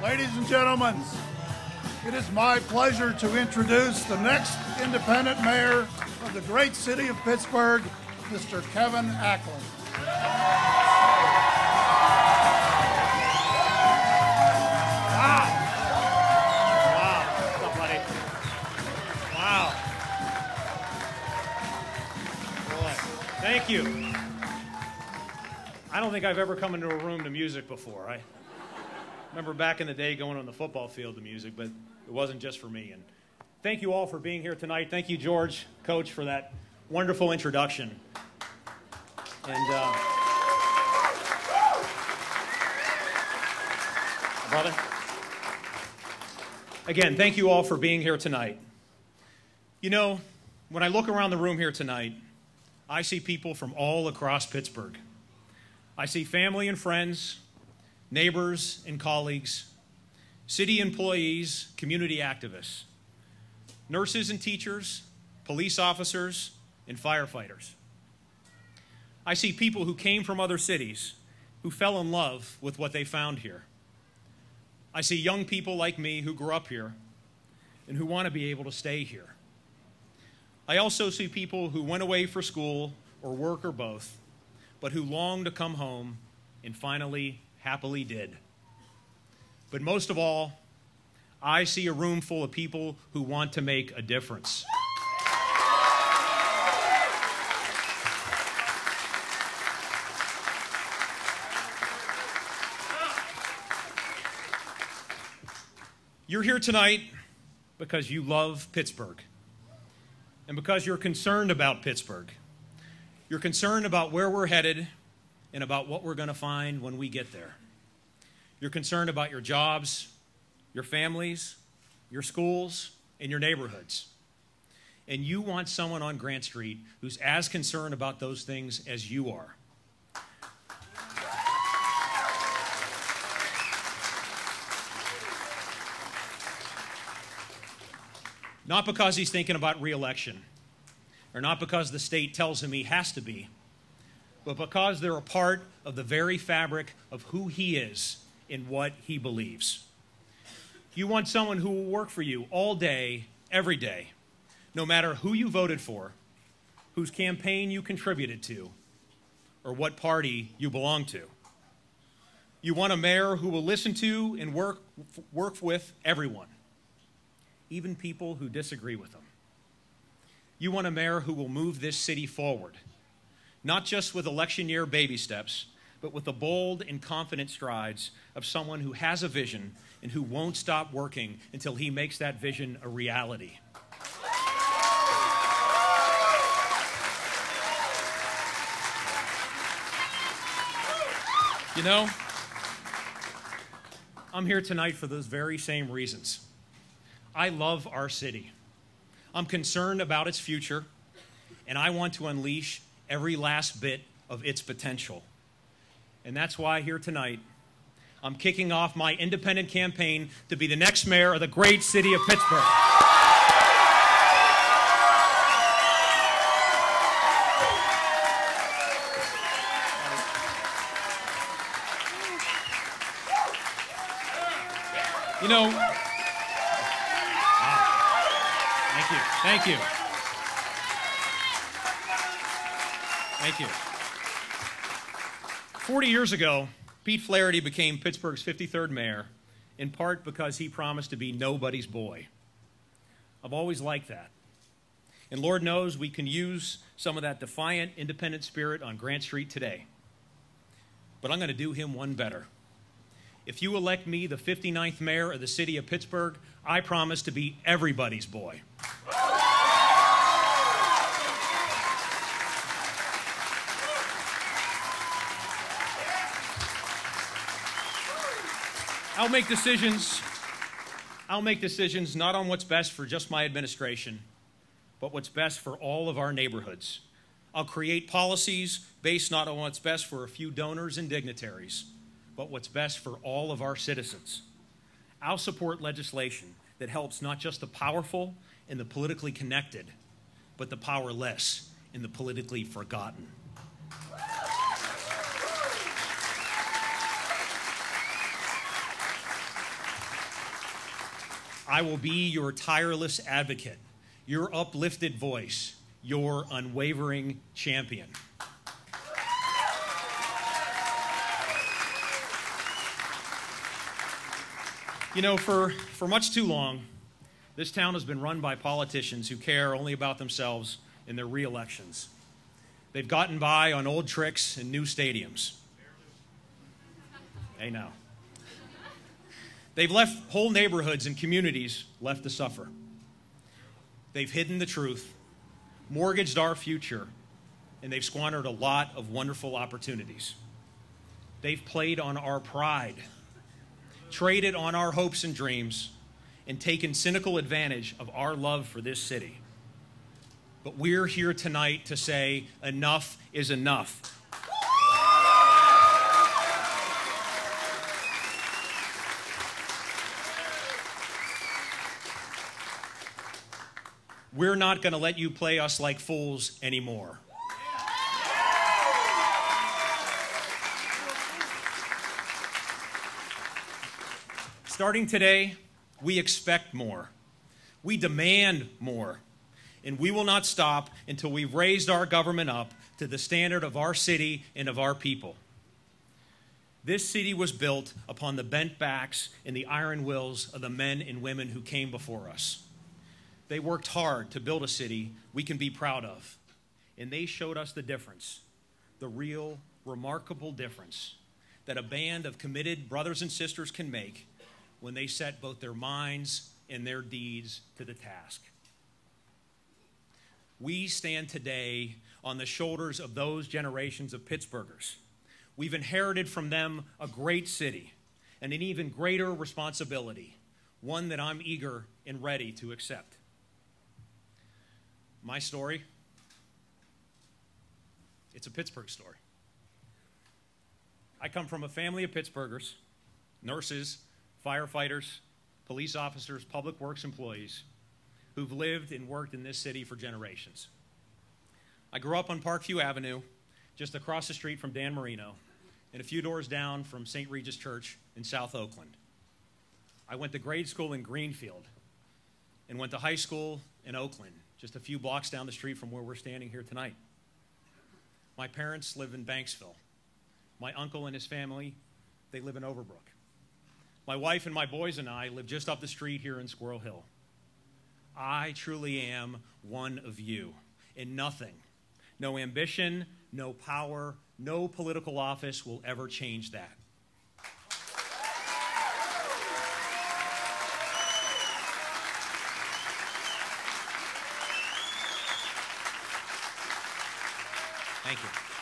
Ladies and gentlemen, it is my pleasure to introduce the next independent mayor of the great city of Pittsburgh, Mr. Kevin Acklin. Wow. What's up, buddy? Wow. Boy, thank you. I don't think I've ever come into a room to music before. I remember back in the day going on the football field to music, but it wasn't just for me. And thank you all for being here tonight. Thank you, George, Coach, for that wonderful introduction. And brother, again, thank you all for being here tonight. You know, when I look around the room here tonight, I see people from all across Pittsburgh. I see family and friends, neighbors and colleagues, city employees, community activists, nurses and teachers, police officers, and firefighters. I see people who came from other cities who fell in love with what they found here. I see young people like me who grew up here and who want to be able to stay here. I also see people who went away for school or work or both, but who long to come home and finally happily did. But most of all, I see a room full of people who want to make a difference. You're here tonight because you love Pittsburgh and because you're concerned about Pittsburgh. You're concerned about where we're headed and about what we're going to find when we get there. You're concerned about your jobs, your families, your schools, and your neighborhoods. And you want someone on Grant Street who's as concerned about those things as you are. Not because he's thinking about re-election, or not because the state tells him he has to be, but because they're a part of the very fabric of who he is and what he believes. You want someone who will work for you all day, every day, no matter who you voted for, whose campaign you contributed to, or what party you belong to. You want a mayor who will listen to and work with everyone, even people who disagree with them. You want a mayor who will move this city forward, not just with election year baby steps, but with the bold and confident strides of someone who has a vision and who won't stop working until he makes that vision a reality. You know, I'm here tonight for those very same reasons. I love our city. I'm concerned about its future, and I want to unleash every last bit of its potential. And that's why here tonight, I'm kicking off my independent campaign to be the next mayor of the great city of Pittsburgh. You know, Thank you. Thank you. 40 years ago, Pete Flaherty became Pittsburgh's 53rd mayor, in part because he promised to be nobody's boy. I've always liked that. And Lord knows we can use some of that defiant, independent spirit on Grant Street today. But I'm going to do him one better. If you elect me the 59th mayor of the city of Pittsburgh, I promise to be everybody's boy. I'll make decisions not on what's best for just my administration, but what's best for all of our neighborhoods. I'll create policies based not on what's best for a few donors and dignitaries, but what's best for all of our citizens. I'll support legislation that helps not just the powerful and the politically connected, but the powerless and the politically forgotten. I will be your tireless advocate, your uplifted voice, your unwavering champion. You know, for much too long, this town has been run by politicians who care only about themselves and their re-elections. They've gotten by on old tricks and new stadiums. Hey, now. They've left whole neighborhoods and communities left to suffer. They've hidden the truth, mortgaged our future, and they've squandered a lot of wonderful opportunities. They've played on our pride, traded on our hopes and dreams, and taken cynical advantage of our love for this city. But we're here tonight to say enough is enough. We're not going to let you play us like fools anymore. Starting today, we expect more. We demand more. And we will not stop until we've raised our government up to the standard of our city and of our people. This city was built upon the bent backs and the iron wills of the men and women who came before us. They worked hard to build a city we can be proud of. And they showed us the difference, the real, remarkable difference that a band of committed brothers and sisters can make when they set both their minds and their deeds to the task. We stand today on the shoulders of those generations of Pittsburghers. We've inherited from them a great city and an even greater responsibility, one that I'm eager and ready to accept. My story, it's a Pittsburgh story. I come from a family of Pittsburghers, nurses, firefighters, police officers, public works employees who've lived and worked in this city for generations. I grew up on Parkview Avenue, just across the street from Dan Marino, and a few doors down from St. Regis Church in South Oakland. I went to grade school in Greenfield and went to high school in Oakland, just a few blocks down the street from where we're standing here tonight. My parents live in Banksville. My uncle and his family, they live in Overbrook. My wife and my boys and I live just up the street here in Squirrel Hill. I truly am one of you, and nothing, no ambition, no power, no political office will ever change that. Thank you.